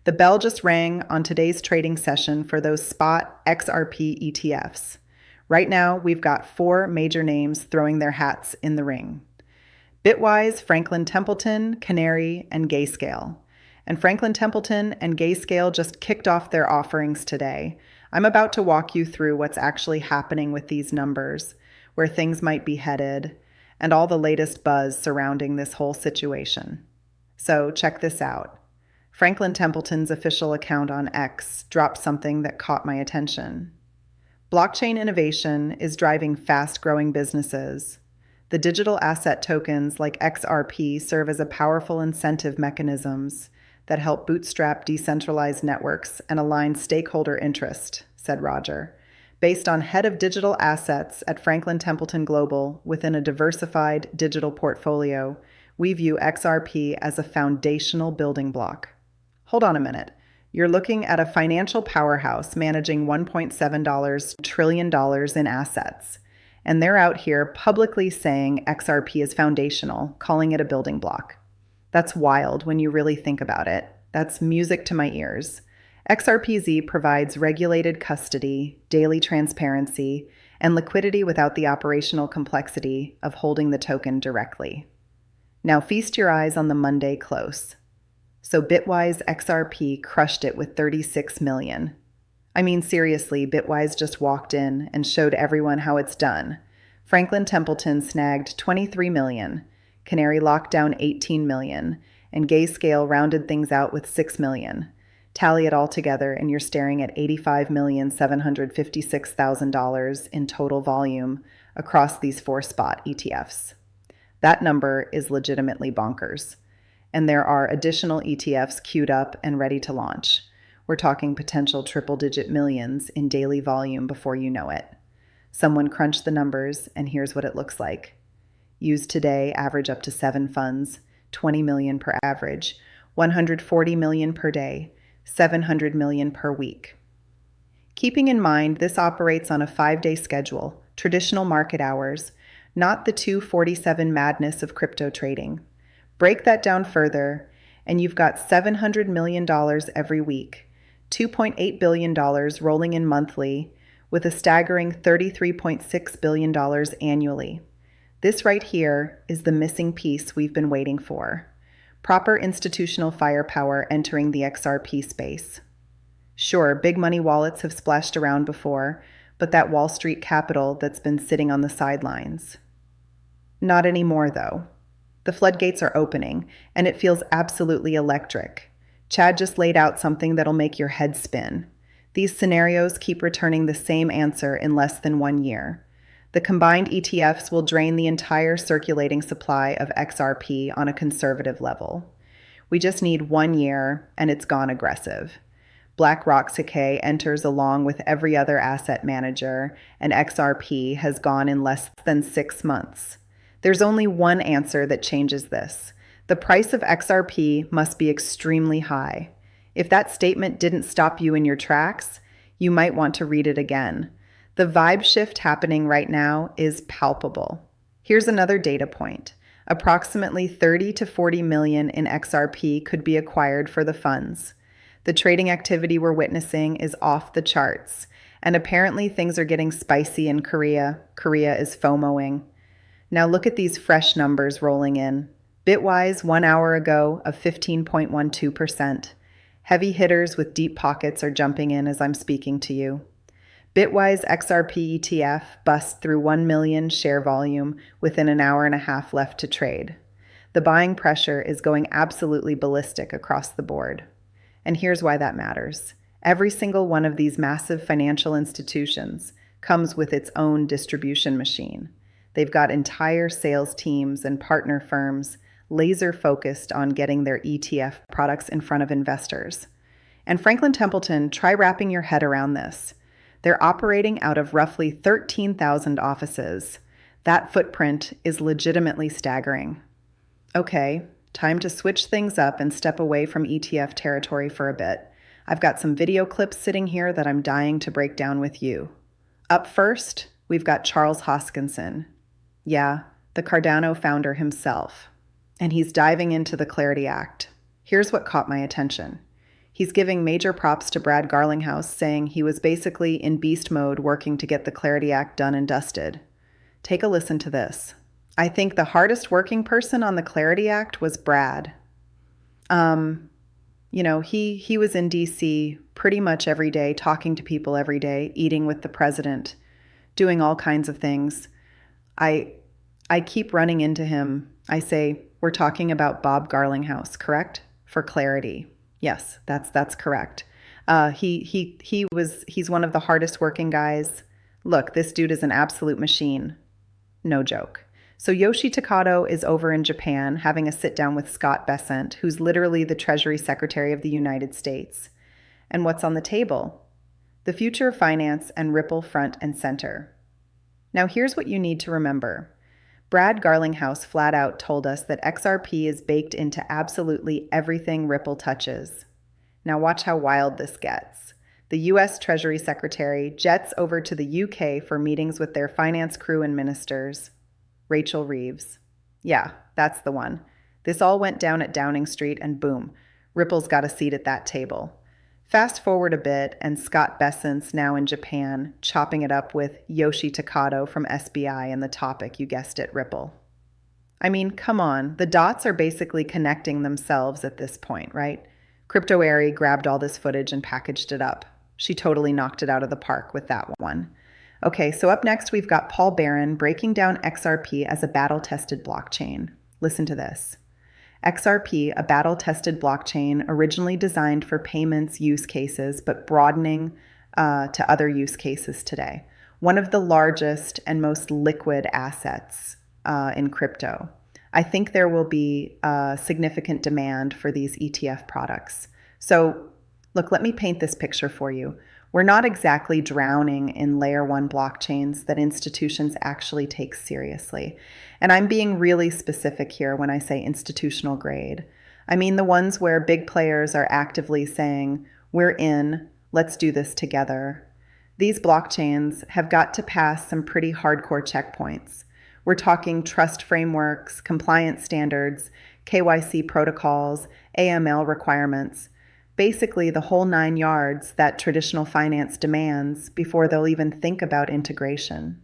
The bell just rang on today's trading session for those spot XRP ETFs. Right now, we've got 4 major names throwing their hats in the ring: Bitwise, Franklin Templeton, Canary, and Gayscale. And Franklin Templeton and Gayscale just kicked off their offerings today. I'm about to walk you through what's actually happening with these numbers, where things might be headed, and all the latest buzz surrounding this whole situation. So check this out. Franklin Templeton's official account on X dropped something that caught my attention. Blockchain innovation is driving fast-growing businesses. The digital asset tokens like XRP serve as a powerful incentive mechanisms that help bootstrap decentralized networks and align stakeholder interest, said Roger. Based on head of digital assets at Franklin Templeton Global within a diversified digital portfolio, we view XRP as a foundational building block. Hold on a minute. You're looking at a financial powerhouse managing $1.7 trillion in assets. And they're out here publicly saying XRP is foundational, calling it a building block. That's wild when you really think about it. That's music to my ears. XRPZ provides regulated custody, daily transparency, and liquidity without the operational complexity of holding the token directly. Now feast your eyes on the Monday close. So Bitwise XRP crushed it with 36 million. I mean, seriously, Bitwise just walked in and showed everyone how it's done. Franklin Templeton snagged 23 million, Canary locked down 18 million, and Gayscale rounded things out with 6 million. Tally it all together and you're staring at $85,756,000 in total volume across these 4 spot ETFs. That number is legitimately bonkers. And there are additional ETFs queued up and ready to launch. We're talking potential triple-digit millions in daily volume before you know it. Someone crunched the numbers, and here's what it looks like. Used today average up to 7 funds, 20 million per average, 140 million per day, 700 million per week. Keeping in mind this operates on a 5-day schedule, traditional market hours, not the 247 madness of crypto trading. Break that down further, and you've got $700 million every week, $2.8 billion rolling in monthly, with a staggering $33.6 billion annually. This right here is the missing piece we've been waiting for. Proper institutional firepower entering the XRP space. Sure, big money wallets have splashed around before, but that Wall Street capital that's been sitting on the sidelines. Not anymore, though. The floodgates are opening, and it feels absolutely electric. Chad just laid out something that'll make your head spin. These scenarios keep returning the same answer in less than 1 year. The combined ETFs will drain the entire circulating supply of XRP on a conservative level. We just need 1 year, and it's gone aggressive. BlackRock SK enters along with every other asset manager, and XRP has gone in less than 6 months. There's only one answer that changes this. The price of XRP must be extremely high. If that statement didn't stop you in your tracks, you might want to read it again. The vibe shift happening right now is palpable. Here's another data point. Approximately 30 to 40 million in XRP could be acquired for the funds. The trading activity we're witnessing is off the charts, and apparently things are getting spicy in Korea. Korea is FOMOing. Now look at these fresh numbers rolling in. Bitwise 1 hour ago of 15.12%. Heavy hitters with deep pockets are jumping in as I'm speaking to you. Bitwise XRP ETF busts through 1 million share volume within an hour and a half left to trade. The buying pressure is going absolutely ballistic across the board. And here's why that matters. Every single one of these massive financial institutions comes with its own distribution machine. They've got entire sales teams and partner firms laser focused on getting their ETF products in front of investors. And Franklin Templeton, try wrapping your head around this. They're operating out of roughly 13,000 offices. That footprint is legitimately staggering. Okay, time to switch things up and step away from ETF territory for a bit. I've got some video clips sitting here that I'm dying to break down with you. Up first, we've got Charles Hoskinson. Yeah, the Cardano founder himself. And he's diving into the Clarity Act. Here's what caught my attention. He's giving major props to Brad Garlinghouse, saying he was basically in beast mode working to get the Clarity Act done and dusted. Take a listen to this. I think the hardest working person on the Clarity Act was Brad. He was in DC pretty much every day, talking to people every day, eating with the president, doing all kinds of things. I keep running into him. I say, we're talking about Bob Garlinghouse, correct? For clarity. Yes, that's correct. He's one of the hardest working guys. Look, this dude is an absolute machine. No joke. So Yoshi Takato is over in Japan having a sit down with Scott Bessent, who's literally the Treasury Secretary of the United States. And what's on the table? The future of finance and Ripple front and center. Now here's what you need to remember. Brad Garlinghouse flat out told us that XRP is baked into absolutely everything Ripple touches. Now watch how wild this gets. The U.S. Treasury Secretary jets over to the U.K. for meetings with their finance crew and ministers. Rachel Reeves. Yeah, that's the one. This all went down at Downing Street and boom, Ripple's got a seat at that table. Fast forward a bit and Scott Bessent's now in Japan, chopping it up with Yoshi Takato from SBI and the topic, you guessed it, Ripple. I mean, come on, the dots are basically connecting themselves at this point, right? Crypto Airy grabbed all this footage and packaged it up. She totally knocked it out of the park with that one. Okay, so up next we've got Paul Barron breaking down XRP as a battle-tested blockchain. Listen to this. XRP, a battle-tested blockchain originally designed for payments use cases, but broadening to other use cases today. One of the largest and most liquid assets in crypto. I think there will be significant demand for these ETF products. So look, let me paint this picture for you. We're not exactly drowning in layer one blockchains that institutions actually take seriously. And I'm being really specific here when I say institutional grade. I mean the ones where big players are actively saying, we're in, let's do this together. These blockchains have got to pass some pretty hardcore checkpoints. We're talking trust frameworks, compliance standards, KYC protocols, AML requirements. Basically the whole 9 yards that traditional finance demands before they'll even think about integration.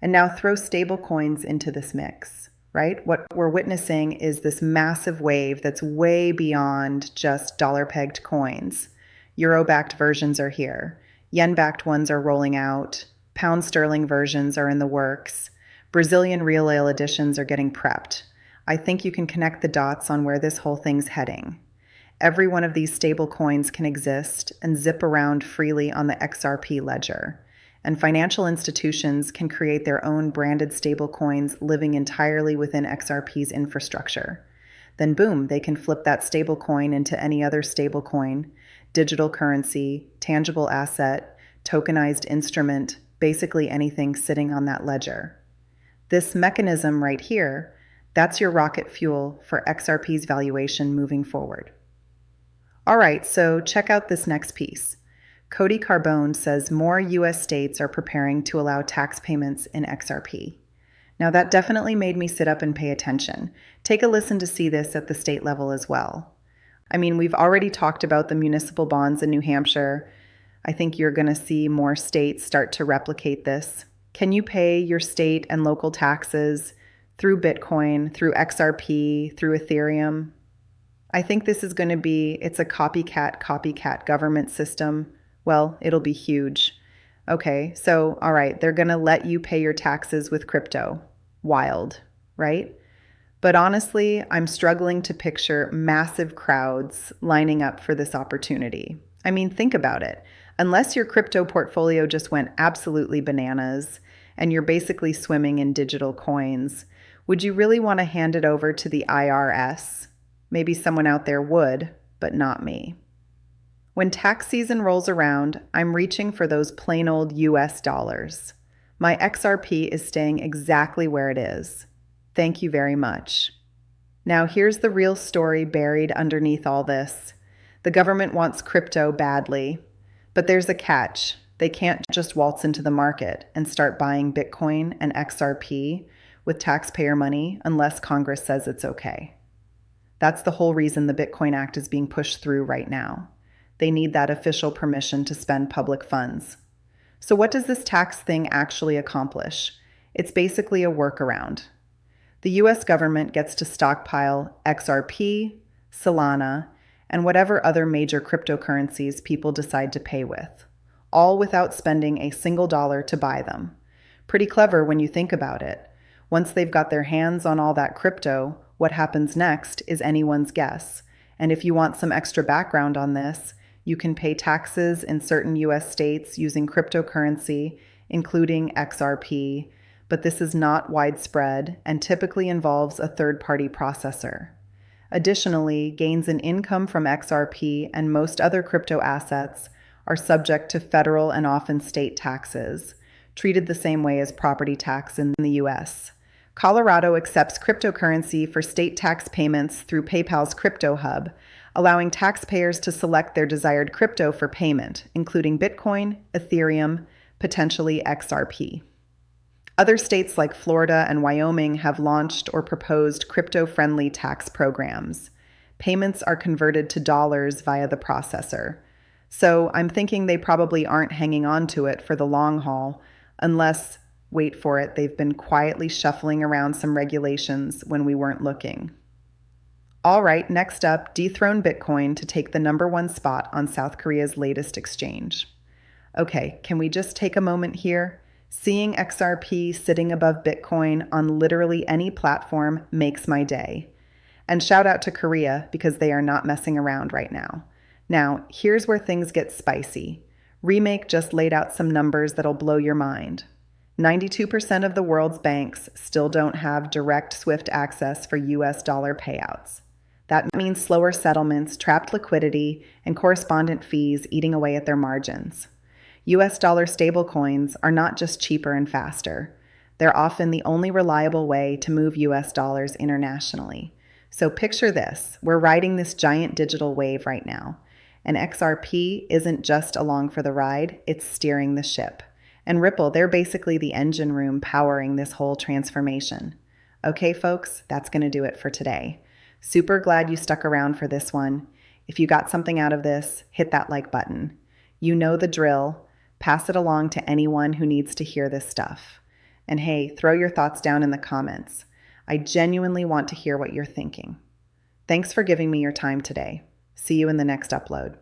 And now throw stablecoins into this mix, right? What we're witnessing is this massive wave that's way beyond just dollar-pegged coins. Euro-backed versions are here. Yen-backed ones are rolling out. Pound sterling versions are in the works. Brazilian real editions are getting prepped. I think you can connect the dots on where this whole thing's heading. Every one of these stable coins can exist and zip around freely on the XRP ledger. And financial institutions can create their own branded stable coins living entirely within XRP's infrastructure. Then boom, they can flip that stable coin into any other stable coin, digital currency, tangible asset, tokenized instrument, basically anything sitting on that ledger. This mechanism right here, that's your rocket fuel for XRP's valuation moving forward. All right, so check out this next piece. Cody Carbone says more U.S. states are preparing to allow tax payments in XRP. Now that definitely made me sit up and pay attention. Take a listen to see this at the state level as well. I mean, we've already talked about the municipal bonds in New Hampshire. I think you're going to see more states start to replicate this. Can you pay your state and local taxes through Bitcoin, through XRP, through Ethereum? I think this is going to be, it's a copycat government system. Well, it'll be huge. Okay, so, all right, they're going to let you pay your taxes with crypto. Wild, right? But honestly, I'm struggling to picture massive crowds lining up for this opportunity. I mean, think about it. Unless your crypto portfolio just went absolutely bananas and you're basically swimming in digital coins, would you really want to hand it over to the IRS? Maybe someone out there would, but not me. When tax season rolls around, I'm reaching for those plain old US dollars. My XRP is staying exactly where it is. Thank you very much. Now here's the real story buried underneath all this. The government wants crypto badly, but there's a catch. They can't just waltz into the market and start buying Bitcoin and XRP with taxpayer money unless Congress says it's okay. That's the whole reason the Bitcoin Act is being pushed through right now. They need that official permission to spend public funds. So what does this tax thing actually accomplish? It's basically a workaround. The US government gets to stockpile XRP, Solana, and whatever other major cryptocurrencies people decide to pay with, all without spending a single dollar to buy them. Pretty clever when you think about it. Once they've got their hands on all that crypto, what happens next is anyone's guess. And if you want some extra background on this, you can pay taxes in certain US states using cryptocurrency, including XRP, but this is not widespread and typically involves a third-party processor. Additionally, gains in income from XRP and most other crypto assets are subject to federal and often state taxes, treated the same way as property tax in the US. Colorado accepts cryptocurrency for state tax payments through PayPal's Crypto Hub, allowing taxpayers to select their desired crypto for payment, including Bitcoin, Ethereum, potentially XRP. Other states like Florida and Wyoming have launched or proposed crypto-friendly tax programs. Payments are converted to dollars via the processor. So I'm thinking they probably aren't hanging on to it for the long haul, unless, wait for it, they've been quietly shuffling around some regulations when we weren't looking. All right, next up, dethrone Bitcoin to take the #1 spot on South Korea's latest exchange. Okay, can we just take a moment here? Seeing XRP sitting above Bitcoin on literally any platform makes my day. And shout out to Korea because they are not messing around right now. Now, here's where things get spicy. Remake just laid out some numbers that'll blow your mind. 92% of the world's banks still don't have direct SWIFT access for US dollar payouts. That means slower settlements, trapped liquidity, and correspondent fees eating away at their margins. US dollar stablecoins are not just cheaper and faster. They're often the only reliable way to move US dollars internationally. So picture this, we're riding this giant digital wave right now. And XRP isn't just along for the ride, it's steering the ship. And Ripple, they're basically the engine room powering this whole transformation. Okay, folks, that's going to do it for today. Super glad you stuck around for this one. If you got something out of this, hit that like button. You know the drill. Pass it along to anyone who needs to hear this stuff. And hey, throw your thoughts down in the comments. I genuinely want to hear what you're thinking. Thanks for giving me your time today. See you in the next upload.